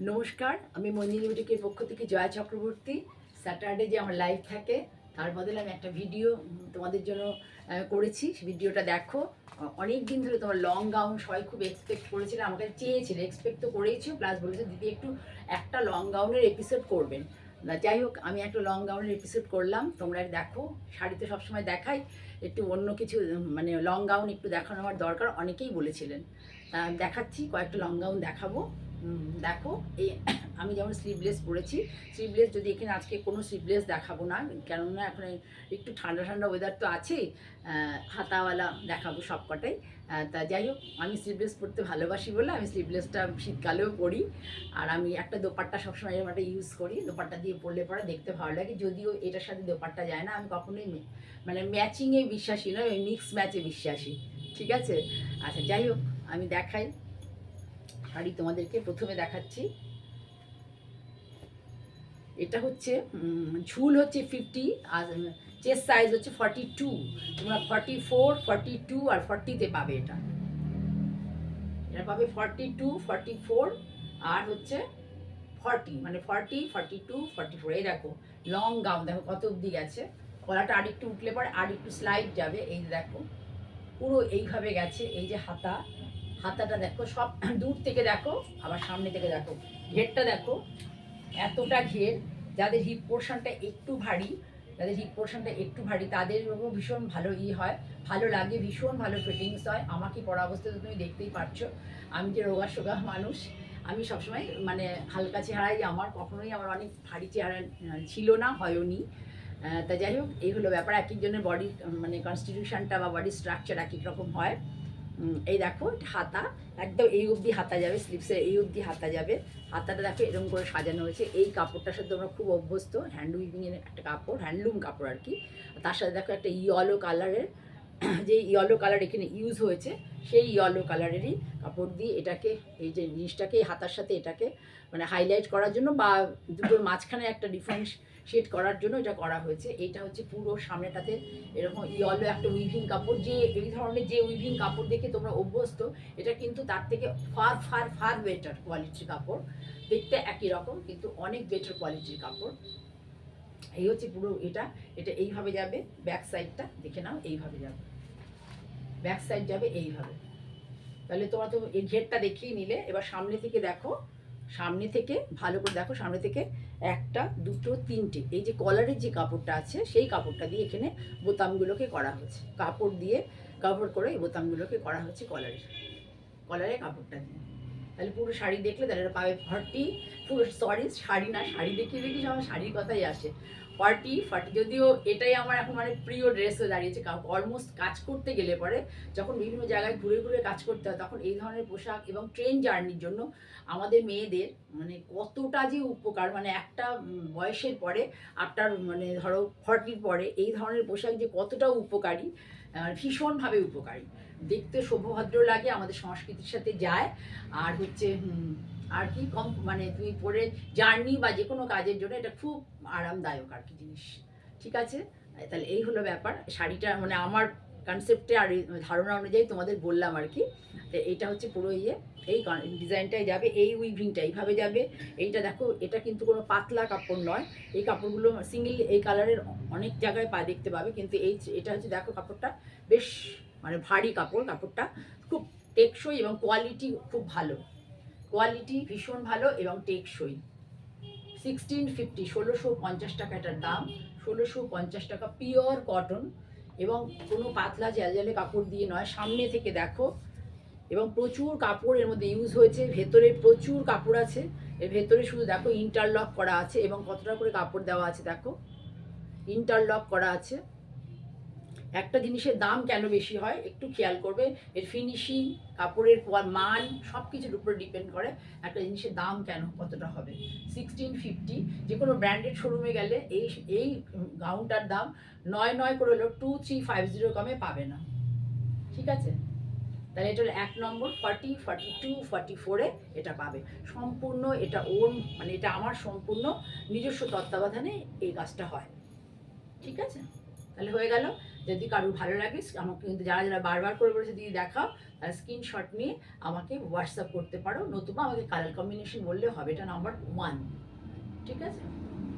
নমস্কার, আমি মন্দির বুটিকের পক্ষ থেকে জয়া চক্রবর্তী। স্যাটারডে যে আমার লাইভ থাকে তার বদলে আমি একটা ভিডিও তোমাদের জন্য করেছি। ভিডিওটা দেখো। অনেক দিন ধরে তোমার লং গাউন সবাই খুব এক্সপেক্ট করেছিল, আমাকে চেয়েছিল, এক্সপেক্ট তো করেইছো, প্লাস বলেছে দিদি একটু একটা লং গাউনের এপিসোড করবেন। যাই হোক, আমি একটা লং গাউনের এপিসোড করলাম, তোমরা দেখো। শাড়ি তো সবসময় দেখাই, একটু অন্য কিছু মানে লং গাউন একটু দেখানো আমার দরকার, অনেকেই বলেছিলেন। দেখাচ্ছি, কয়েকটা লং গাউন দেখাবো। দেখো, এই আমি যেমন স্লিভলেস পরেছি, স্লিভলেস যদি এখানে আজকে কোনো স্লিভলেস দেখাবো না, কেননা এখন একটু ঠান্ডা ঠান্ডা ওয়েদার তো আছেই। হাতাওয়ালা দেখাবো সব কটাই। তা যাই হোক, আমি স্লিভলেস পরতে ভালোবাসি বলে আমি স্লিভলেসটা শীতকালেও পরি। আর আমি একটা দোপাট্টা সবসময় এরকম একটা ইউজ করি, দোপাট্টা দিয়ে পরলে পরে দেখতে ভালো লাগে, যদিও এটার সাথে দোপাট্টা যায় না। আমি কখনোই মানে ম্যাচিংয়ে বিশ্বাসী নয়, ওই মিক্স ম্যাচে বিশ্বাসী। ঠিক আছে, আচ্ছা যাই হোক, আমি দেখাই শাড়ি তোমাদেরকে। প্রথমে দেখাচ্ছি, এটা হচ্ছে ঝুল হচ্ছে 50, আর চেস্ট সাইজ হচ্ছে 42। তোমরা 44, 42 আর 40-তে পাবে। এটা পাবে 42, 44 আর হচ্ছে 40, মানে 40, 42, 44। এই দেখো লং গাউন, দেখো কত অবধি গেছে। গলাটা আর একটু উঠলে পরে আর একটু স্লাইড যাবে। এই দেখো পুরো এইভাবে গেছে। এই যে হাতাটা দেখো, সব দূর থেকে দেখো, আবার সামনে থেকে দেখো। ঘেরটা দেখো, এতটা ঘের। যাদের হিপ পোর্শনটা একটু ভারী, তাদের ভীষণ ভালো হয়, ভালো লাগে, ভীষণ ভালো ফিটিংস হয়। আমাকে পরা অবস্থায় তো তুমি দেখতেই পারছো, আমি যে রোগা সোগা মানুষ, আমি সবসময় মানে হালকা চেহারাই, আমার কখনোই আমার অনেক ভারী চেহারা ছিল না, হয়ওনি। তা যাই হোক, এই হলো ব্যাপার। এক একজনের বডি মানে কনস্টিটিউশনটা বা বডি স্ট্রাকচার এক এক রকম হয়। এই দেখো হাতা, একদম এই অবধি হাতা যাবে, স্লিভসের এই অবধি হাতা যাবে। হাতাটা দেখো এরকম করে সাজানো হয়েছে। এই কাপড়টার সাথে আমরা খুব অভ্যস্ত, হ্যান্ড উইভিংয়ের একটা কাপড়, হ্যান্ডলুম কাপড় আর কি। তার সাথে দেখো একটা ইয়েলো কালারের, যে ইয়েলো কালার এখানে ইউজ হয়েছে, সেই ইয়েলো কালারেরই কাপড় দিয়ে এটাকে, এই যে জিনিসটাকে হাতার সাথে এটাকে মানে হাইলাইট করার জন্য বা দুটোর মাঝখানে একটা ডিফারেন্স শেড করার জন্য এটা করা হয়েছে। এইটা হচ্ছে পুরো সামনেটাতে এরকম ইয়েলো একটা উইভিং কাপড়। যে এই ধরনের যে উইভিং কাপড় দেখে তোমরা অভ্যস্ত, এটা কিন্তু তার থেকে ফার ফার ফার বেটার কোয়ালিটির কাপড়। দেখতে একই রকম কিন্তু অনেক বেটার কোয়ালিটির কাপড়। এই হচ্ছে পুরো এটা এইভাবে যাবে। ব্যাক সাইডটা দেখে নাও, এইভাবে যাবে, ব্যাক সাইড যাবে এইভাবে। তাহলে তোমরা তো এই ঘেরটা দেখিয়ে নিলে, এবার সামনে থেকে দেখো, সামনে থেকে ভালো করে দেখো, সামনে থেকে একটা, দুটো, তিনটে, এই যে কলারের যে কাপড়টা আছে সেই কাপড়টা দিয়ে এখানে বোতামগুলোকে করা হয়েছে, কাপড় দিয়ে কাভার করে এই বোতামগুলোকে করা হচ্ছে কলারে কাপড়টা দিয়ে। তাহলে পুরো শাড়ি দেখলে তাহলে এটা পাবে 40, পুরো সরি শাড়ি না, শাড়ি দেখিয়ে দেখি আমার শাড়ির কথাই আসে। 40, যদিও এটাই আমার এখন মানে প্রিয় ড্রেস হয়ে দাঁড়িয়েছে। কারণ অলমোস্ট কাজ করতে গেলে পরে, যখন বিভিন্ন জায়গায় ঘুরে ঘুরে কাজ করতে হয়, তখন এই ধরনের পোশাক এবং ট্রেন জার্নির জন্য আমাদের মেয়েদের মানে কতটা যে উপকার, মানে একটা বয়সের পরে, আপনার মানে ধরো 40-র পরে এই ধরনের পোশাক যে কতটা উপকারী, ভীষণভাবে উপকারী। দেখতে সৌভদ্র লাগে, আমাদের সংস্কৃতির সাথে যায়। আর হচ্ছে আর কি কম মানে তুমি পরে জার্নি বা যে কোনো কাজের জন্য এটা খুব আরামদায়ক আর কি জিনিস। ঠিক আছে, তাহলে এই হলো ব্যাপার। শাড়িটা মানে আমার কনসেপ্টে আর ধারণা অনুযায়ী তোমাদের বললাম আর কি। তো এইটা হচ্ছে পুরো এই ডিজাইনটাই যাবে, এই উইভিংটা এইভাবে যাবে। এইটা দেখো, এটা কিন্তু কোনো পাতলা কাপড় নয়। এই কাপড়গুলো সিঙ্গেল এই কালারের অনেক জায়গায় দেখতে পাবে, কিন্তু এটা হচ্ছে দেখো কাপড়টা বেশ মানে ভারী কাপড়, কাপড়টা খুব টেকসই এবং কোয়ালিটি খুব ভালো, কোয়ালিটি ভীষণ ভালো এবং টেকসই। 1650, 1650 টাকা এটার দাম, 1650 টাকা, পিওর কটন এবং কোনো পাতলা জ্যালজ্যালে কাপড় দিয়ে নয়। সামনে থেকে দেখো, এবং প্রচুর কাপড় এর মধ্যে ইউজ হয়েছে, ভেতরে প্রচুর কাপড় আছে। এর ভেতরে শুধু দেখো ইন্টারলক করা আছে এবং কতটা করে কাপড় দেওয়া আছে দেখো, ইন্টারলক করা আছে। একটা জিনিসের দাম কেন বেশি হয় একটু খেয়াল করবে, এর ফিনিশিং, কাপড়ের মান, সব কিছুর উপরে ডিপেন্ড করে একটা জিনিসের দাম কেন কতটা হবে। 1650, যে কোনো ব্র্যান্ডেড শোরুমে গেলে এই এই গাউনটার দাম 9 করে হলো 2350 কমে পাবে না। ঠিক আছে, তাহলে এটা হলো 1 নম্বর। 40, 42, 44-এ এটা পাবে সম্পূর্ণ। এটা ওন মানে এটা আমার সম্পূর্ণ নিজস্ব তত্ত্বাবধানে এই কাজটা হয়। ঠিক আছে, তাহলে হয়ে গেল। যদি কারোর ভালো লাগে আমাকে কিন্তু যারা যারা বারবার করে বলেছে দিদি দেখাও, স্ক্রিনশট নিয়ে আমাকে হোয়াটসঅ্যাপ করতে পারো, নতুবা আমাকে কালার কম্বিনেশন বললে হবে। এটা নাম্বার 1, ঠিক আছে?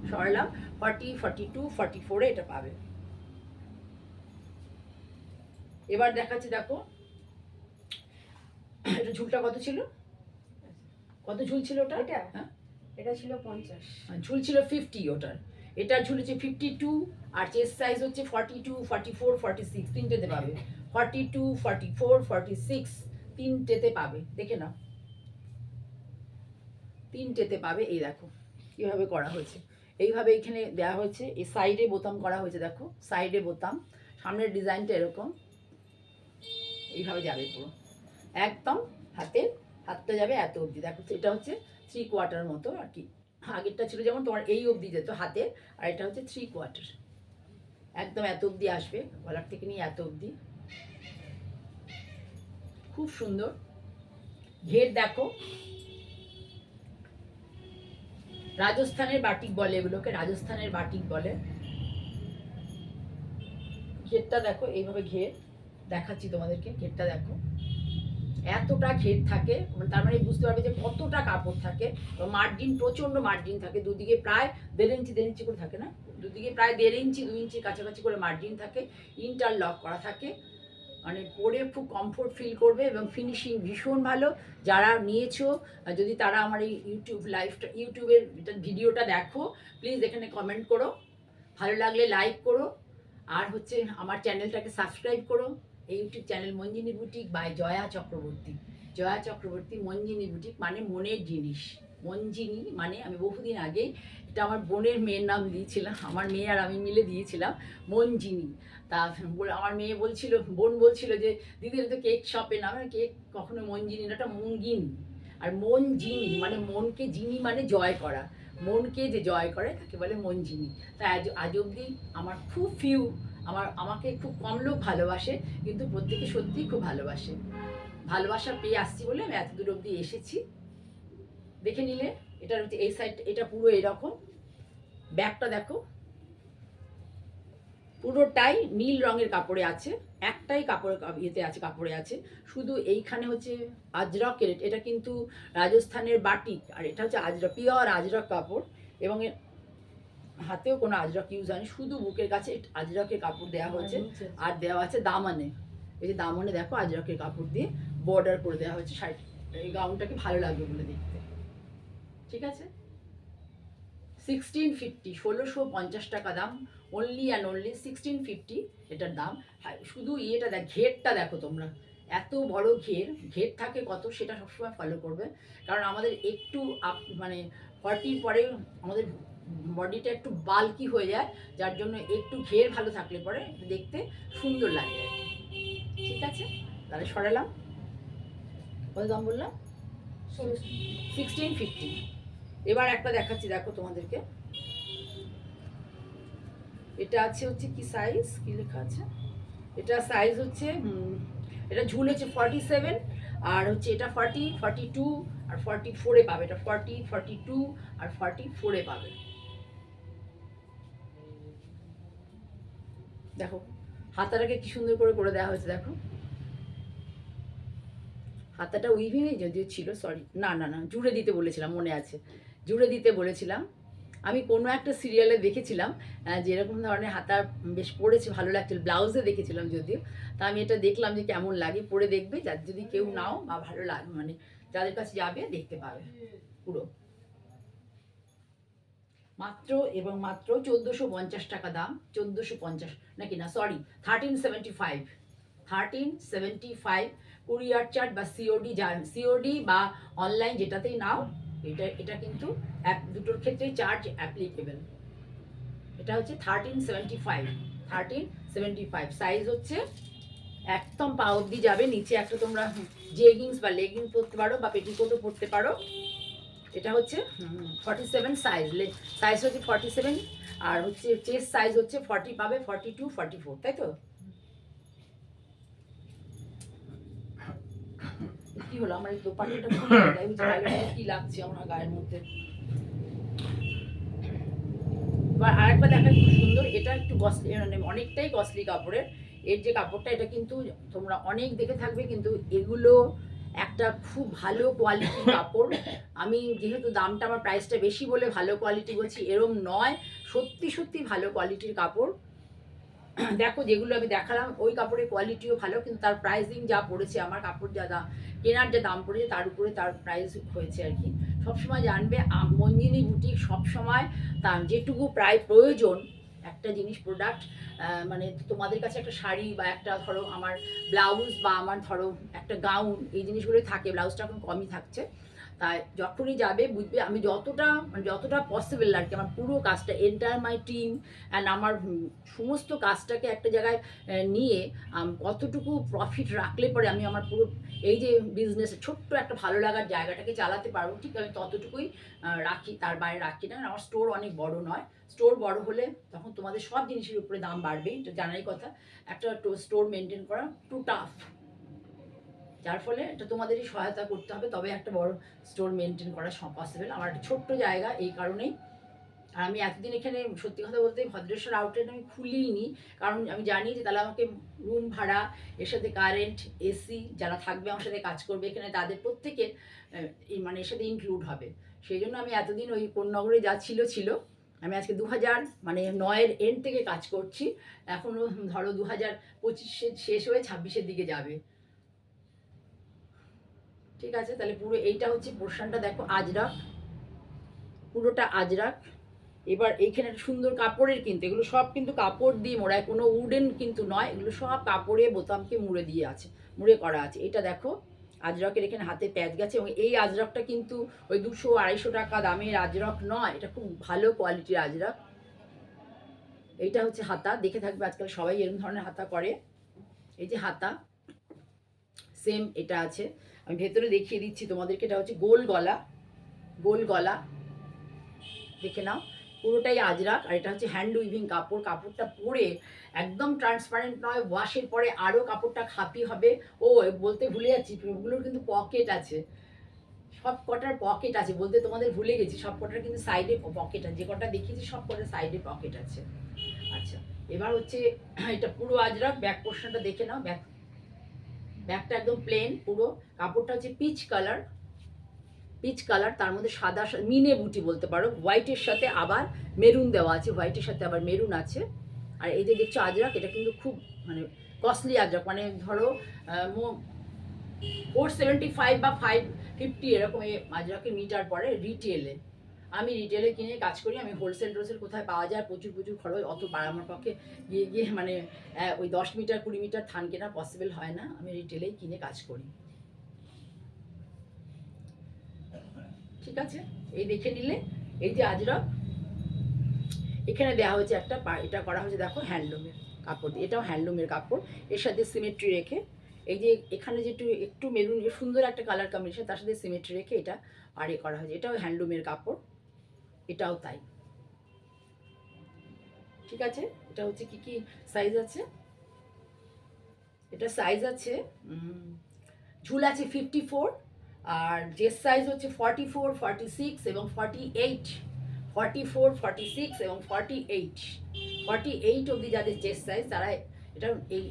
সরালাম 40, 42, 44-এ এটা পাবে। এবার দেখাচ্ছি, দেখো এটা ঝুলটা কত ছিল, কত ঝুল ছিল ওটা? হ্যাঁ, এটা ছিল 50, ঝুল ছিল 50 ওটার। এটা ঝুলেছে 52, আর চেস্ট সাইজ হচ্ছে 42, 44, 46, তিনটেতে পাবে। 42, 44, 46 তিনটেতে পাবে, দেখে নাও, তিনটেতে পাবে। এই দেখো কিভাবে করা হয়েছে, এইভাবে এখানে দেওয়া হয়েছে, এই সাইডে বোতাম করা হয়েছে, দেখো সাইডে বোতাম, সামনের ডিজাইনটা এরকম এইভাবে যাবে পুরো একদম, হাতটা যাবে এত অবধি। দেখো এটা হচ্ছে 3/4 মতো আর কি। আগেরটা ছিল যেমন তোমার এই অবধি যেত হাতে, আর এটা হচ্ছে 3/4, একদম এত অবধি আসবে, গলার থেকে নিয়ে এত অবধি। খুব সুন্দর ঘের দেখো, রাজস্থানের বাটিক বলে এগুলোকে, রাজস্থানের বাটিক বলে। ঘেরটা দেখো, এইভাবে ঘের দেখাচ্ছি তোমাদেরকে, ঘেরটা দেখো এতটা ঘের থাকে, তার মানে বুঝতে পারবে যে কতটা কাপড় থাকে। মার্জিন, প্রচন্ড মার্জিন থাকে, দুদিকে প্রায় 1.5 ইঞ্চি 1.5 ইঞ্চি করে থাকে না, দুদিকে প্রায় 1.5 ইঞ্চি 2 ইঞ্চির কাছাকাছি করে মার্জিন থাকে, ইন্টারলক করা থাকে, মানে পরে খুব কমফোর্ট ফিল করবে এবং ফিনিশিং ভীষণ ভালো। যারা নিয়েছো, যদি তারা আমার এই ইউটিউবের ভিডিওটা দেখো, প্লিজ এখানে কমেন্ট করো, ভালো লাগলে লাইক করো, আর হচ্ছে আমার চ্যানেলটাকে সাবস্ক্রাইব করো। এই YouTube channel Manjini boutique by Jaya Chakraborty. Jaya Chakraborty Manjini boutique মানে মনের জিনিস। মঞ্জিনী মানে আমি বহুদিন আগে এটা আমার বোনের মেয়ের নাম দিয়েছিলাম, আমার মেয়ে আর আমি মিলে দিয়েছিলাম মঞ্জিনী। তা আমার মেয়ে বলছিল, বোন বলছিল যে দিদি এটা তো কেক শপে নাম, কেক কখনো মঞ্জিনী না, ওটা মঙ্গিনী। আর মনজিনী মানে মনকে, জিনি মানে জয় করা, মনকে যে জয় করে তাকে বলে মঞ্জিনী। তাই আজ অবধি আমার খুব আমাকে খুব কম লোক ভালোবাসে, কিন্তু প্রত্যেকে সত্যিই খুব ভালোবাসে। ভালোবাসা পেয়ে আসছি বলে আমি এত দূর অবধি এসেছি। দেখে নিলে এটা হচ্ছে এই সাইড, এটা পুরো এরকম। ব্যাগটা দেখো পুরোটাই নীল রঙের কাপড়ে আছে, একটাই ইয়েতে আছে, কাপড়ে আছে, শুধু এইখানে হচ্ছে আজরকের, এটা কিন্তু রাজস্থানের বাটিক, আর এটা হচ্ছে আজরক, পিওর আজরক কাপড়, এবং হাতেও কোনো আজরক ইউজ হয়নি, শুধু বুকের কাছে আজরকের কাপড় দেওয়া হয়েছে। আর দেওয়া আছে দামানে, এই যে দামানে দেখো আজরকের কাপড় দিয়ে বর্ডার করে দেওয়া হয়েছে শাড়ি, এই গাউনটাকে ভালো লাগবে বলে দেখতে, ঠিক আছে? 1650, 1650 টাকা দাম, অনলি অ্যান্ড অনলি 1650 এটার দাম। শুধু ইয়েটা দেখ, ঘেরটা দেখো তোমরা, এত বড় ঘের থাকে কত, সেটা সবসময় ফলো করবে, কারণ আমাদের একটু মানে 40 পরে আমাদের বডিটা একটু বাল্কি হয়ে যায়, যার জন্য একটু ঘের ভালো থাকলে পরে দেখতে সুন্দর লাগে, ঠিক আছে? তাহলে সরালাম, কত দাম বললাম? 1650। এবার একটা দেখাচ্ছি, দেখো তোমাদেরকে, এটা আছে হচ্ছে কি সাইজ, কি লেখা আছে, এটা সাইজ হচ্ছে এটা ঝুল হচ্ছে 47, আর হচ্ছে এটা 40, 42 আর 44-এ পাবে, এটা 40, 42 আর 44-এ পাবে। দেখো হাতাটাকে কি সুন্দর করে দেওয়া হয়েছে, দেখো হাতাটা উইভিংয়ে যদিও ছিল, সরি না জুড়ে দিতে বলেছিলাম, মনে আছে জুড়ে দিতে বলেছিলাম। আমি কোনো একটা সিরিয়ালে দেখেছিলাম যেরকম ধরনের হাতা বেশ পড়েছে, ভালো লাগছিল, ব্লাউজে দেখেছিলাম যদিও। তা আমি এটা দেখলাম যে কেমন লাগে, পরে দেখবে, যদি কেউ নাও বা ভালো লাগে, মানে যাদের কাছে যাবে দেখতে পাবে পুরো। মাত্র এবং মাত্র 1450 টাকা দাম, 1450 নাকি না, সরি 1375, 1375। কুরিয়ার চার্জ বা সিওডি বা অনলাইন যেটাতেই নাও, এটা কিন্তু দুটোর ক্ষেত্রেই চার্জ অ্যাপ্লিকেবল। এটা হচ্ছে 1375, 1375। সাইজ হচ্ছে একদম পা অবধি যাবে, নিচে একটা তোমরা জেগিংস বা লেগিংস পরতে পারো বা পেটিকোটও পরতে পারো। এটা হচ্ছে 47 সাইজ হচ্ছে 47, আর হচ্ছে চেস্ট সাইজ হচ্ছে 40 পাবে, 42, 44, তাই তো? কি হলো আমার এই দোপাট্টাটা কি লাগছে আমার গায়ের মধ্যে। এবার আরেকবার দেখা, খুব সুন্দর, এটা একটু কস্টলি, মানে অনেকটাই কস্টলি কাপড়ের, এর যে কাপড়টা, এটা কিন্তু তোমরা অনেক দেখে থাকবে, কিন্তু এগুলো একটা খুব ভালো কোয়ালিটির কাপড়। আমি যেহেতু দামটা, আমার প্রাইসটা বেশি বলে ভালো কোয়ালিটি বলছি, এরম নয়, সত্যি সত্যি ভালো কোয়ালিটির কাপড়। দেখো যেগুলো আমি দেখালাম ওই কাপড়ের কোয়ালিটিও ভালো, কিন্তু তার প্রাইসিং যা পড়েছে, আমার কাপড় যা দাম, কেনার যে দাম পড়েছে তার উপরে তার প্রাইস হয়েছে আর কি। সবসময় জানবে মঞ্জিনী বুটিক সবসময় তার যেটুকু প্রায় প্রয়োজন একটা জিনিস প্রোডাক্ট, মানে তোমাদের কাছে একটা শাড়ি বা একটা ধরো আমার ব্লাউজ বা আমার ধরো একটা গাউন, এই জিনিসগুলোই থাকে, ব্লাউজটা এখন কমই থাকছে। তাই যখনই যাবে বুঝবে আমি যতটা পসিবল আর কি, আমার পুরো কাজটা, এন্টার মাই টিম অ্যান্ড আমার সমস্ত কাজটাকে একটা জায়গায় নিয়ে কতটুকু প্রফিট রাখলে পরে আমি আমার পুরো এই যে বিজনেসে ছোট্ট একটা ভালো লাগার জায়গাটাকে চালাতে পারবো, ঠিক আমি ততটুকুই রাখি, তার বাইরে রাখি না। আমার স্টোর অনেক বড় নয়, স্টোর বড় হলে তখন তোমাদের সব জিনিসের উপরে দাম বাড়বেই, এটা জানাই কথা। একটা স্টোর মেনটেন করা টু টাফ, যার ফলে এটা তোমাদেরই সহায়তা করতে হবে, তবে একটা বড় স্টোর মেনটেন করা পসিবল। আমার একটা ছোট্ট জায়গা, এই কারণেই। আর আমি এতদিন এখানে সত্যি কথা বলতে ভদ্রেশ্বর আউটলেট আমি খুলিনি, কারণ আমি জানি যে তাহলে আমাকে রুম ভাড়া, এর সাথে কারেন্ট, এসি, যারা থাকবে আমার সাথে কাজ করবে এখানে তাদের প্রত্যেকের মানে এর সাথে ইনক্লুড হবে। সেই জন্য আমি এতদিন ওই কোন্নগরে যা ছিল, আমি আজকে 2009-এর এন্ড থেকে কাজ করছি, এখনও ধরো 2025 শেষ হয়ে 26-এর দিকে যাবে। ঠিক আছে, তাহলে পুরো এইটা হচ্ছে পোর্শনটা, দেখো আজরাক, পুরোটা আজরাক। এবার এইখানে একটা সুন্দর কাপড়ের, কিন্তু এগুলো সব কিন্তু কাপড় দিয়ে মোড়া, কোনো উডেন কিন্তু নয়, এগুলো সব কাপড়ে বোতামকে মুড়ে দিয়ে আছে, মুড়ে করা আছে। এটা দেখো আজরকের এখানে হাতে প্যাচ গেছে, এবং এই আজরকটা কিন্তু ওই 200-250 টাকা দামের আজরক নয়, এটা খুব ভালো কোয়ালিটির আজরক। এইটা হচ্ছে হাতা, দেখে থাকবে আজকাল সবাই এরকম ধরনের হাতা করে। এই যে হাতা সেম এটা আছে, আমি ভেতরে দেখিয়ে দিচ্ছি তোমাদেরকে। এটা হচ্ছে গোল গলা, গোল গলা, দেখে নাও, পুরোটাই আজরাক। আর এটা হচ্ছে হ্যান্ড উইভিং কাপড়, কাপড়টা পরে একদম ট্রান্সপারেন্ট নয়, ওয়াশের পরে আরও কাপড়টা খাপি হবে। ও বলতে ভুলে যাচ্ছি, ওগুলোর কিন্তু পকেট আছে, সব কটার পকেট আছে, বলতে তোমাদের ভুলে গেছি, সব কটার কিন্তু সাইডে পকেট আছে, যে কটা দেখিয়েছি সব কটার সাইডে পকেট আছে। আচ্ছা, এবার হচ্ছে এটা পুরো আজরাক, ব্যাক পোর্শনটা দেখে নাও, ব্যাকটা একদম প্লেন, পুরো কাপড়টা হচ্ছে পিচ কালার, পিচ কালার, তার মধ্যে সাদা মিনে বুটি বলতে পারো, হোয়াইটের সাথে আবার মেরুন দেওয়া আছে, হোয়াইটের সাথে আবার মেরুন আছে। আর এই যে দেখছো আজরাক, এটা কিন্তু খুব মানে কস্টলি আজরাক, মানে ধরো 475 বা 550 এরকম এই আজরাকের মিটার পরে রিটেলে। আমি রিটেলে কিনে কাজ করি, আমি হোলসেল কোথায় পাওয়া যায়, প্রচুর খরচ, অত আমার পক্ষে গিয়ে মানে ওই 10 মিটার 20 মিটার থান কেনা পসিবল হয় না, আমি রিটেলেই কিনে কাজ করি। ঠিক আছে, এই দেখে নিলে এই যে আজরক, এখানে দেওয়া হয়েছে একটা এটা করা হয়েছে দেখো হ্যান্ডলুমের কাপড় দিয়ে, এটাও হ্যান্ডলুমের কাপড়, এর সাথে সিমেট্রি রেখে, এই যে এখানে যে একটু মেরুন সুন্দর একটা কালার কম্বিনেশন, তার সাথে সিমেট্রি রেখে এটা আরে করা হয়েছে, এটাও হ্যান্ডলুমের কাপড়, এটাও তাই। ঠিক আছে, এটা হচ্ছে কি কি সাইজ আছে, এটা সাইজ আছে ঝুল আছে 54, আর ড্রেস সাইজ হচ্ছে 44, 46 এবং 48, 44, 46 এবং 48 অবধি যাদের চেস্ট সাইজ তারা এটা এই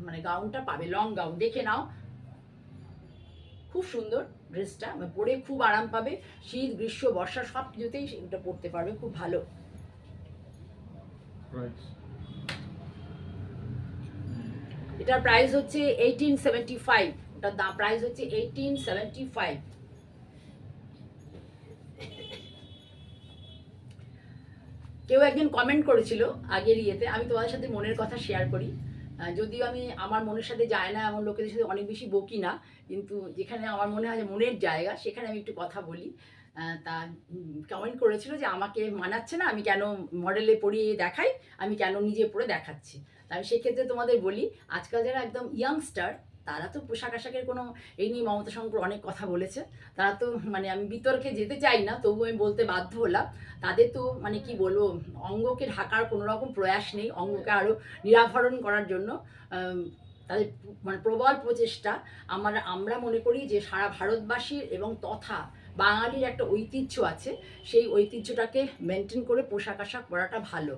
মানে গাউনটা পাবে, লং গাউন, দেখে নাও খুব সুন্দর ড্রেসটা, পরে খুব আরাম পাবে, শীত গ্রীষ্ম বর্ষা সব কিছুতেই এটা পরতে পারবে, খুব ভালো। এটার প্রাইস হচ্ছে 1875, এটার দাম প্রাইস হচ্ছে 1875। কেউ একজন কমেন্ট করেছিল আগের ইয়েতে, আমি তোমাদের সাথে মনের কথা শেয়ার করি, যদিও আমি আমার মনের সাথে যায় না এমন লোকেদের সাথে অনেক বেশি বকি না, কিন্তু যেখানে আমার মনে হয় যে মনের জায়গা সেখানে আমি একটু কথা বলি। তা কমেন্ট করেছিল যে আমাকে মানাচ্ছে না, আমি কেন মডেলে পরিয়ে দেখাই, আমি কেন নিজে পরে দেখাচ্ছি। তা আমি সেক্ষেত্রে তোমাদের বলি, আজকাল যারা একদম ইয়াংস্টার তারা তো পোশাক আশাকের কোনো এই নিয়ে মমতা শঙ্কর অনেক কথা বলেছে, তারা তো মানে আমি বিতর্কে যেতে চাই না, তবু আমি বলতে বাধ্য হলাম, তাদের তো মানে কি বলবো, অঙ্গকে ঢাকার কোনো রকম প্রয়াস নেই, অঙ্গকে আরও নিরাভরণ করার জন্য তাদের মানে প্রবল প্রচেষ্টা। আমরা মনে করি যে সারা ভারতবাসীর এবং তথা বাঙালির একটা ঐতিহ্য আছে, সেই ঐতিহ্যটাকে মেনটেন করে পোশাক আশাক পরাটা ভালো।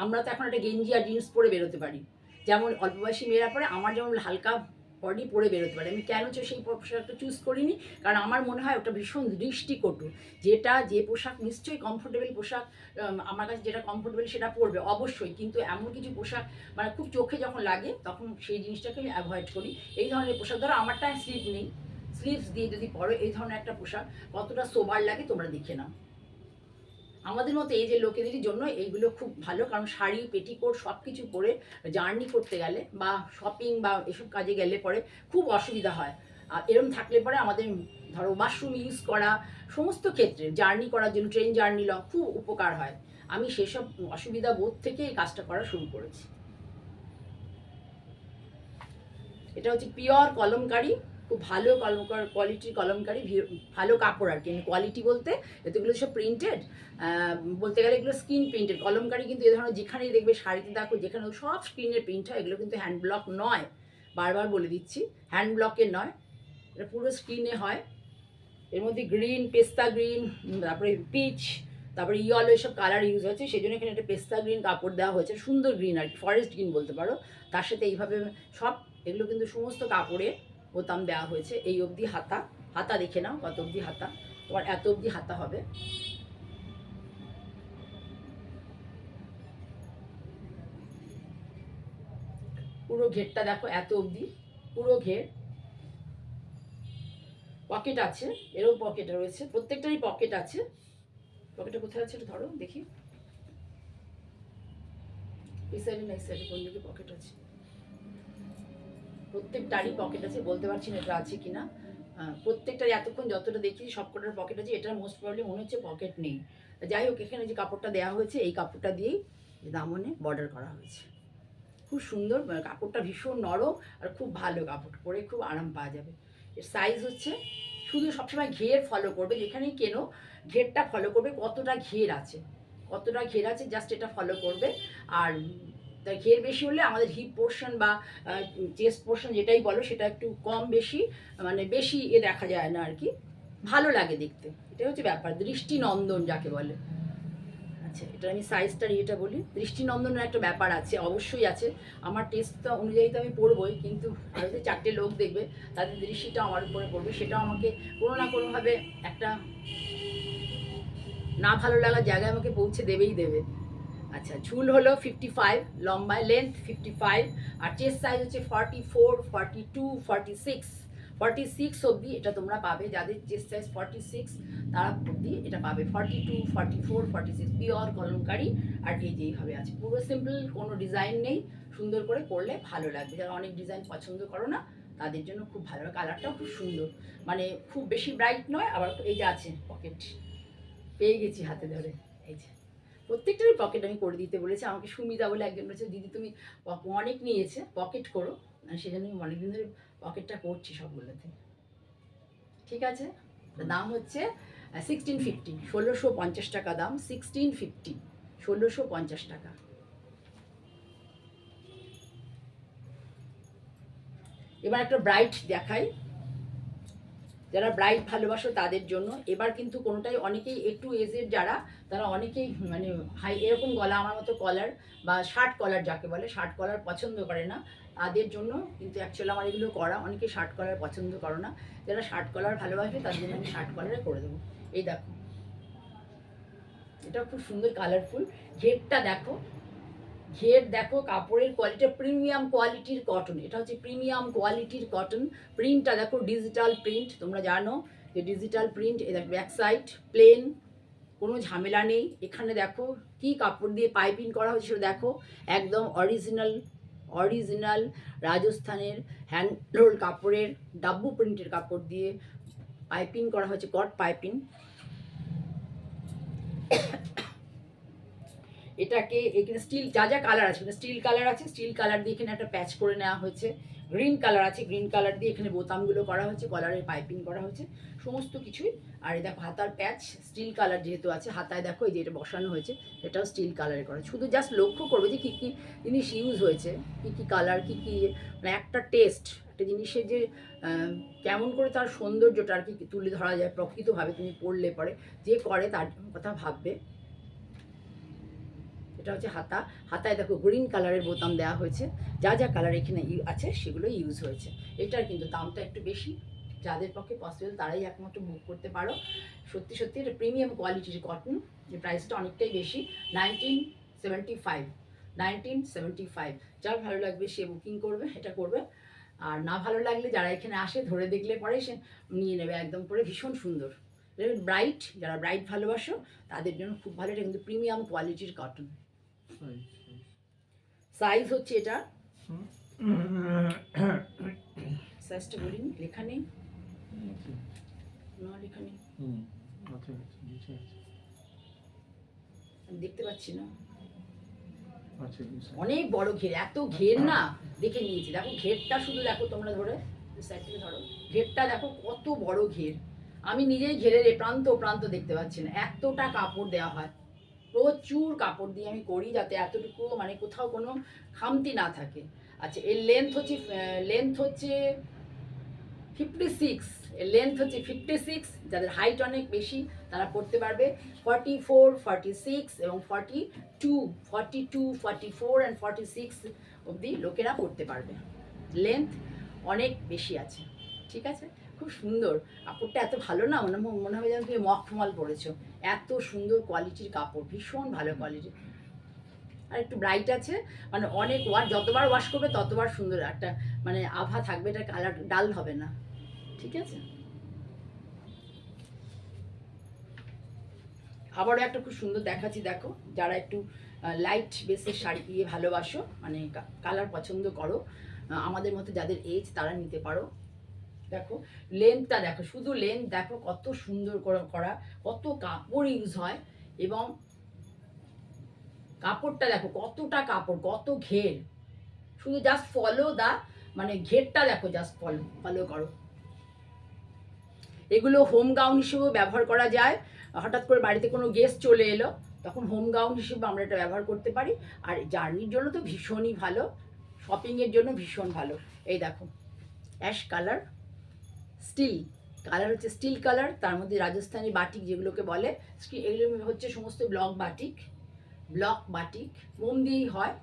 আমরা তো এখন একটা গেঞ্জি আর জিন্স পরে বেরোতে পারি, যেমন অল্প বয়সী মেয়েরা পরে, আমার যেমন হালকা বডি পরে বেরোতে পারে। আমি কেন সেই পোশাকটা চুজ করিনি, কারণ আমার মনে হয় ওটা ভীষণ দৃষ্টিকটু। যে পোশাক নিশ্চয়ই কমফোর্টেবল পোশাক, আমার কাছে যেটা কমফোর্টেবল সেটা পরবে অবশ্যই, কিন্তু এমন কিছু পোশাক মানে খুব চোখে যখন লাগে তখন সেই জিনিসটাকে আমি অ্যাভয়েড করি। এই ধরনের পোশাক, ধরো আমারটা স্লিভ নেই, স্লিভস দিয়ে যদি পরো এই ধরনের একটা পোশাক কতটা সোবার লাগে তোমরা দেখে নাও। আমাদের মতো এই যে লোকেদেরই জন্য এইগুলো খুব ভালো, কারণ শাড়ি পেটিকোট সব কিছু পরে জার্নি করতে গেলে বা শপিং বা এসব কাজে গেলে পরে খুব অসুবিধা হয়। আর এরম থাকলে পরে আমাদের ধরো ওয়াশরুম ইউজ করা, সমস্ত ক্ষেত্রে জার্নি করার জন্য, ট্রেন জার্নি খুব উপকার হয়। আমি সেসব অসুবিধা বোধ থেকে এই কাজটা করা শুরু করেছি। এটা হচ্ছে পিওর কলমকারি, খুব ভালো কোয়ালিটির কলমকারি, ভালো কাপড় আর কি। কোয়ালিটি বলতে এতগুলো সব প্রিন্টেড, বলতে গেলে এগুলো স্ক্রিন প্রিন্টেড কলমকারি, কিন্তু এ ধরনের যেখানেই দেখবে শাড়িতে দেখো যেখানে সব স্ক্রিনের প্রিন্ট হয়, এগুলো কিন্তু হ্যান্ড ব্লক নয়, বারবার বলে দিচ্ছি, হ্যান্ড ব্লকের নয়, এটা পুরো স্ক্রিনে হয়। এর মধ্যে গ্রিন, পেস্তা গ্রিন, তারপরে পিচ, তারপরে ইয়েলো, এসব কালার ইউজ হয়েছে, সেই জন্য এখানে একটা পেস্তা গ্রিন কাপড় দেওয়া হয়েছে, সুন্দর গ্রিন আর কি, ফরেস্ট গ্রিন বলতে পারো। তার সাথে এইভাবে সব এগুলো কিন্তু সমস্ত কাপড়ে বোতাম দেওয়া হয়েছে। এই অবধি হাতা, হাতা দেখে নাও কত অবধি হাতা, তোমার এত অবধি হাতা হবে। পুরো ঘেরটা দেখো এত অবধি, পুরো ঘের। পকেট আছে, এরও পকেট রয়েছে, প্রত্যেকটারই পকেট আছে। পকেটটা কোথায় আছে এটা ধরো দেখি, এই সাইডে না এই সাইডে, কোন দিকে পকেট আছে? প্রত্যেকটারই পকেট আছে, বলতে পারছি না এটা আছে কিনা। প্রত্যেকটারই এতক্ষণ যতটা দেখি সবকটার পকেট আছে, এটার মোস্ট প্রবলেম মনে হচ্ছে পকেট নেই। যাই হোক, এখানে যে কাপড়টা দেওয়া হয়েছে এই কাপড়টা দিয়েই দামনে বর্ডার করা হয়েছে। খুব সুন্দর, কাপড়টা ভীষণ নরম আর খুব ভালো কাপড়, পরে খুব আরাম পাওয়া যাবে। এর সাইজ হচ্ছে, শুধু সবসময় ঘের ফলো করবে, যেখানেই কেনো ঘেরটা ফলো করবে, কতটা ঘের আছে, কতটা ঘের আছে জাস্ট এটা ফলো করবে। আর তাই ঘের বেশি হলে আমাদের হিপ পোর্শন বা চেস্ট পোর্শন যেটাই বলো সেটা একটু কম বেশি, মানে বেশি দেখা যায় না আর কি, ভালো লাগে দেখতে, এটাই হচ্ছে ব্যাপার, দৃষ্টিনন্দন যাকে বলে। আচ্ছা, এটা আমি সাইজটার ইয়েটা বলি, দৃষ্টিনন্দনের একটা ব্যাপার আছে, অবশ্যই আছে। আমার টেস্ট অনুযায়ী তো আমি পড়বই, কিন্তু আরও যে 4টে লোক দেখবে তাদের দৃষ্টিটা আমার উপরে পড়বে, সেটাও আমাকে কোনো না কোনোভাবে একটা না ভালো লাগার জায়গায় আমাকে পৌঁছে দেবেই দেবে। আচ্ছা, ঝুল হলো 55, লম্বায় লেন্থ 55, আর চেস্ট সাইজ হচ্ছে 44, 42, 46 অবধি এটা তোমরা পাবে। যাদের চেস্ট সাইজ 46 তারা অবধি এটা পাবে, 42, 44, 46 পিওর কলমকারি। আর এই যে এইভাবে আছে, পুরো সিম্পল, কোনো ডিজাইন নেই, সুন্দর করে করলে ভালো লাগবে। যারা অনেক ডিজাইন পছন্দ করো না তাদের জন্য খুব ভালো, কালারটাও খুব সুন্দর, মানে খুব বেশি ব্রাইট নয়, আবার এই যে আছে পকেট, পেয়ে গেছি হাতে ধরে। এই যে প্রত্যেকটারই পকেট আমি করে দিতে বলেছি, আমাকে সুমিতা বলে একজন বলেছে, দিদি তুমি অনেক নিয়েছে পকেট করো, সেজন্য আমি অনেকদিন ধরে পকেটটা করছি সবগুলোতে। ঠিক আছে, দাম হচ্ছে 1650, 1650 টাকা দাম, 1650, 1650 টাকা। এবার একটা ব্রাইট দেখাই, যারা ব্রাইট ভালোবাসো তাদের জন্য। এবার কিন্তু কোনোটাই, অনেকেই একটু এজের যারা, তারা অনেকেই মানে হাই এরকম গলা, আমার মতো কলার বা শার্ট কলার যাকে বলে, শার্ট কলার পছন্দ করে না, তাদের জন্য কিন্তু অ্যাকচুয়ালি আমার এগুলো করা। অনেকে শার্ট কলার পছন্দ করো না, যারা শার্ট কলার ভালোবাসবে তাদের জন্য আমি শার্ট কলারে করে দেবো। এই দেখো, এটা খুব সুন্দর কালারফুল, ঘেরটা দেখো, ঘের দেখো, কাপড়ের কোয়ালিটি প্রিমিয়াম কোয়ালিটির কটন, এটা হচ্ছে প্রিমিয়াম কোয়ালিটির কটন। প্রিন্টটা দেখো, ডিজিটাল প্রিন্ট, তোমরা জানো যে ডিজিটাল প্রিন্ট। এ দেখো ব্যাক সাইড প্লেন, কোনো ঝামেলা নেই। এখানে দেখো কি কাপড় দিয়ে পাইপিং করা হয়েছে সেটা দেখো, একদম অরিজিনাল রাজস্থানের হ্যান্ড রোল কাপড়ের, ডাব্বু প্রিন্টের কাপড় দিয়ে পাইপিং করা হয়েছে, কট পাইপিং। এটাকে এখানে স্টিল, যা যা কালার আছে, স্টিল কালার আছে, স্টিল কালার দিয়ে এখানে একটা প্যাচ করে নেওয়া হয়েছে। গ্রিন কালার আছে, গ্রিন কালার দিয়ে এখানে বোতামগুলো করা হয়েছে, কলারের পাইপিং করা হয়েছে, সমস্ত কিছুই। আর এই দেখো হাতার প্যাচ স্টিল কালার যেহেতু আছে, হাতায় দেখো এই যে এটা বসানো হয়েছে, এটাও স্টিল কালারে করা। শুধু জাস্ট লক্ষ্য করবে যে কী কী জিনিস ইউজ হয়েছে, কী কী কালার, কী কী, মানে একটা টেস্ট, একটা জিনিসের যে কেমন করে তার সৌন্দর্যটা আর কি তুলে ধরা যায় প্রকৃতভাবে তুমি পড়লে পরে, যে করে তার কথা ভাববে। এটা হচ্ছে হাতা। হাতায় দেখো গ্রিন কালারের বোতাম দেওয়া হয়েছে, যা যা কালার এখানে আছে সেগুলো ইউজ হয়েছে। এটার কিন্তু দামটা একটু বেশি, যাদের পক্ষে পসিবল তারাই একমাত্র বুক করতে পারো। সত্যি সত্যি এটা প্রিমিয়াম কোয়ালিটির কটন, যে প্রাইসটা অনেকটাই বেশি, 1975। 1975। যার ভালো লাগবে সে বুকিং করবে, এটা করবে। আর না ভালো লাগলে যারা এখানে আসে ধরে দেখলে পরে সে নিয়ে নেবে একদম করে। ভীষণ সুন্দর, ব্রাইট, যারা ব্রাইট ভালোবাসো তাদের জন্য খুব ভালো। এটা কিন্তু প্রিমিয়াম কোয়ালিটির কটন। সাইজ হচ্ছে এটা, সাইজটা বলিনি, লেখা নেই, না লেখা নেই, আমি দেখতে পাচ্ছি না। অনেক বড় ঘের, এত ঘের না, দেখে নিয়েছি। দেখো ঘেরটা শুধু দেখো, তোমরা ধরে সাইড থেকে ধরো, ঘেরটা দেখো কত বড় ঘের। আমি নিজেই ঘেরের এ প্রান্ত ও প্রান্ত দেখতে পাচ্ছি না, এতটা কাপড় দেওয়া হয়। প্রচুর কাপড় দিয়ে আমি করি যাতে এতটুকু মানে কোথাও কোনো খামতি না থাকে। আচ্ছা, এর লেন্থ হচ্ছে 56, এর লেন্থ হচ্ছে 56। যাদের হাইট অনেক বেশি তারা পড়তে পারবে। 44, 46 এবং 42, 44 অ্যান্ড 46 অবধি লোকেরা পড়তে পারবে। লেন্থ অনেক বেশি আছে, ঠিক আছে। খুব সুন্দর কাপড়টা, এত ভালো না, মনে হবে যেন তুমি মখমল পরেছো। এত সুন্দর কোয়ালিটির কাপড়, ভীষণ ভালো কোয়ালিটির। আর একটু ব্রাইট আছে, মানে অনেক যতবার ওয়াশ করবে ততবার সুন্দর একটা মানে আভা থাকবে, এটা কালার ডাল হবে না, ঠিক আছে। আবারও একটা খুব সুন্দর দেখাচ্ছি, দেখো যারা একটু লাইট বেসের শাড়ি দিয়ে ভালোবাসো, মানে কালার পছন্দ করো, আমাদের মতো যাদের এজ তারা নিতে পারো। দেখো লেন্থটা দেখো, শুধু লেন্থ দেখো কত সুন্দর করা, কত কাপড় ইউজ হয়, এবং কাপড়টা দেখো কতটা কাপড়, কত ঘের। শুধু জাস্ট ফলো দা, মানে ঘেরটা দেখো, জাস্ট ফলো করো। এগুলো হোম গাউন হিসেবেও ব্যবহার করা যায়। হঠাৎ করে বাড়িতে কোনো গেস্ট চলে এলো, তখন হোম গাউন হিসেবে আমরা এটা ব্যবহার করতে পারি। আর জার্নির জন্য তো ভীষণই ভালো, শপিংয়ের জন্য ভীষণ ভালো। এই দেখো অ্যাশ কালার, স্টিল কালার হচ্ছে স্টিল কালার, তার মধ্যে রাজস্থানি বাটিক যেগুলোকে বলে, এগুলো হচ্ছে সমস্ত ব্লক বাটিক, মোম দিয়েই হয়।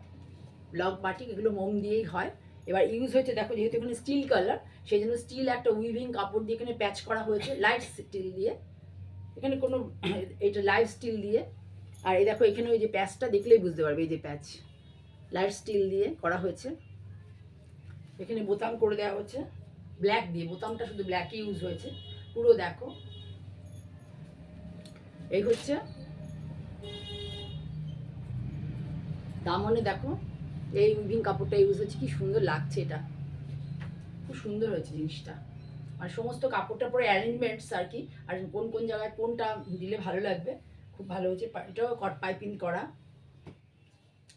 ব্লক বাটিক এগুলো মোম দিয়েই হয়। এবার ইউজ হয়েছে দেখো, যেহেতু এখানে স্টিল কালার, সেই জন্য স্টিল একটা উইভিং কাপড় দিয়ে এখানে প্যাচ করা হয়েছে, লাইট স্টিল দিয়ে, এখানে কোনো এটা লাইট স্টিল দিয়ে। আর এই দেখো এখানে ওই যে প্যাচটা দেখলেই বুঝতে পারবে, এই যে প্যাচ লাইট স্টিল দিয়ে করা হয়েছে। এখানে বোতাম করে দেওয়া হচ্ছে ব্ল্যাক দিয়ে, বোতামটা শুধু ব্ল্যাকই ইউজ হয়েছে পুরো। দেখো এই হচ্ছে দামনে, দেখো এই উইভিং কাপড়টা ইউজ হচ্ছে, কি সুন্দর লাগছে, এটা খুব সুন্দর হয়েছে জিনিসটা। আর সমস্ত কাপড়টা পরে অ্যারেঞ্জমেন্টস আর কি, আর কোন কোন জায়গায় কোনটা দিলে ভালো লাগবে, খুব ভালো হয়েছে। এটাও পাইপিং করা,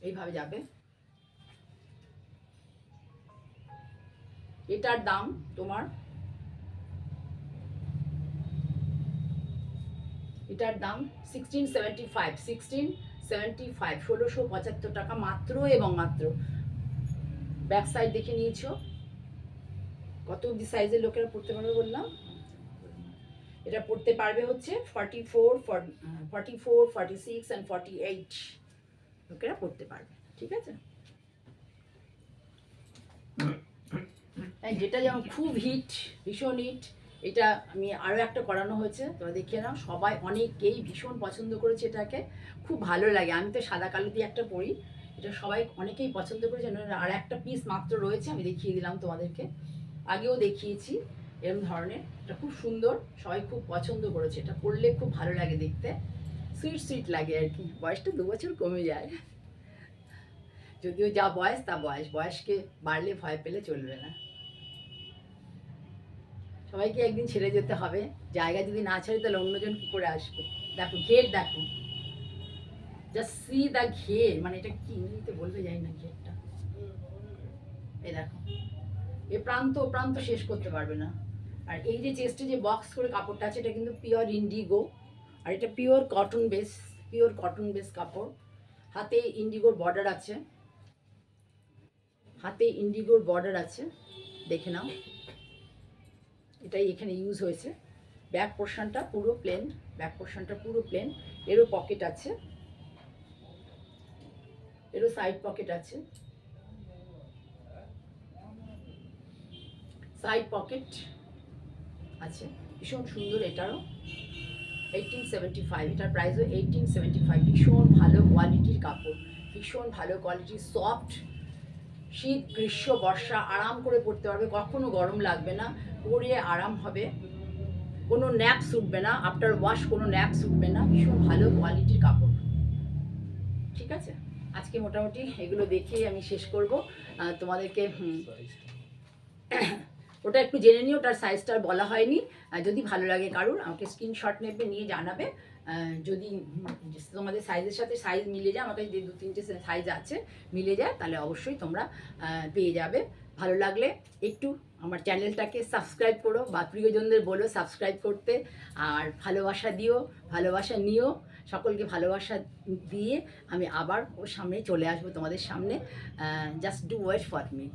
এইভাবে যাবে। এটার দাম তোমার, এটার দাম 1675, 1675 টাকা মাত্র এবং মাত্র। ব্যাক সাইড দেখে নিয়েছো, কত অব্দি সাইজের লোকেরা পড়তে পারবে বললাম। এটা পড়তে পারবে হচ্ছে 44, 46 অ্যান্ড 48 লোকেরা পড়তে পারবে, ঠিক আছে। যেটা যেমন খুব হিট, ভীষণ হিট, এটা আমি আরও একটা করানো হয়েছে, তোমরা দেখে নাও। সবাই অনেকেই ভীষণ পছন্দ করেছে এটাকে, খুব ভালো লাগে। আমি তো সাদা কালো দিয়ে একটা পরি, এটা সবাই অনেকেই পছন্দ করেছে। আর একটা পিস মাত্র রয়েছে, আমি দেখিয়ে দিলাম তোমাদেরকে, আগেও দেখিয়েছি এরকম ধরনের। এটা খুব সুন্দর, সবাই খুব পছন্দ করেছে। এটা পরলে খুব ভালো লাগে দেখতে, সুইট লাগে আর কি। বয়সটা 2 বছর কমে যায়, যদিও যা বয়স তা বয়সকে বাড়লে ভয় পেলে চলবে না। সবাইকে একদিন ছেড়ে যেতে হবে, জায়গা যদি না ছাড়ে তাহলে অন্যজন কি করে আসবে। দেখো ঘের, দেখো জাস্ট সি দা ঘের, মানে এটা কি ইংরেজিতে বলবে জানি না ঘেরটা। এই দেখো এ প্রান্ত শেষ করতে পারবে না। আর এই যে চেস্টে যে বক্স করে কাপড়টা আছে, এটা কিন্তু পিওর ইন্ডিগো, আর এটা পিওর কটন বেস কাপড়। হাতে ইন্ডিগোর বর্ডার আছে, দেখে নাও, এটাই এখানে ইউজ হয়েছে। ব্যাক পোর্শনটা পুরো প্লেন, ব্যাক পোর্শনটা পুরো প্লেন। এরও পকেট আছে, এরও সাইড পকেট আছে, সাইড পকেট আছে, ভীষণ সুন্দর। এটারও 1875, এটার প্রাইসও 1875। ভীষণ ভালো কোয়ালিটির কাপড়, ভীষণ ভালো কোয়ালিটির, সফট। শীত, গ্রীষ্ম, বর্ষা আরাম করে পরতে পারবে, কখনো গরম লাগবে না, পরে আরাম হবে, কোনো ন্যাপস উঠবে না, আফটার ওয়াশ কোনো ন্যাপস উঠবে না, ভীষণ ভালো কোয়ালিটির কাপড়। ঠিক আছে, আজকে মোটামুটি এগুলো দেখেই আমি শেষ করব। তোমাদেরকে ওটা একটু জেনে নিও, ওটার সাইজটা আর বলা হয়নি। যদি ভালো লাগে কারুর আমাকে স্ক্রিনশট নেবে, নিয়ে জানাবে। যদি তোমাদের সাইজের সাথে সাইজ মিলে যায়, আমার কাছে যে 2-3টে সাইজ আছে মিলে যায়, তাহলে অবশ্যই তোমরা পেয়ে যাবে। ভালো লাগলে একটু আমার চ্যানেলটাকে সাবস্ক্রাইব করো, বা প্রিয়জনদের বলো সাবস্ক্রাইব করতে। আর ভালোবাসা দিও, ভালোবাসা নিও, সকলকে ভালোবাসা দিয়ে আমি আবার ওর সামনে চলে আসবো তোমাদের সামনে। Just do wait for me.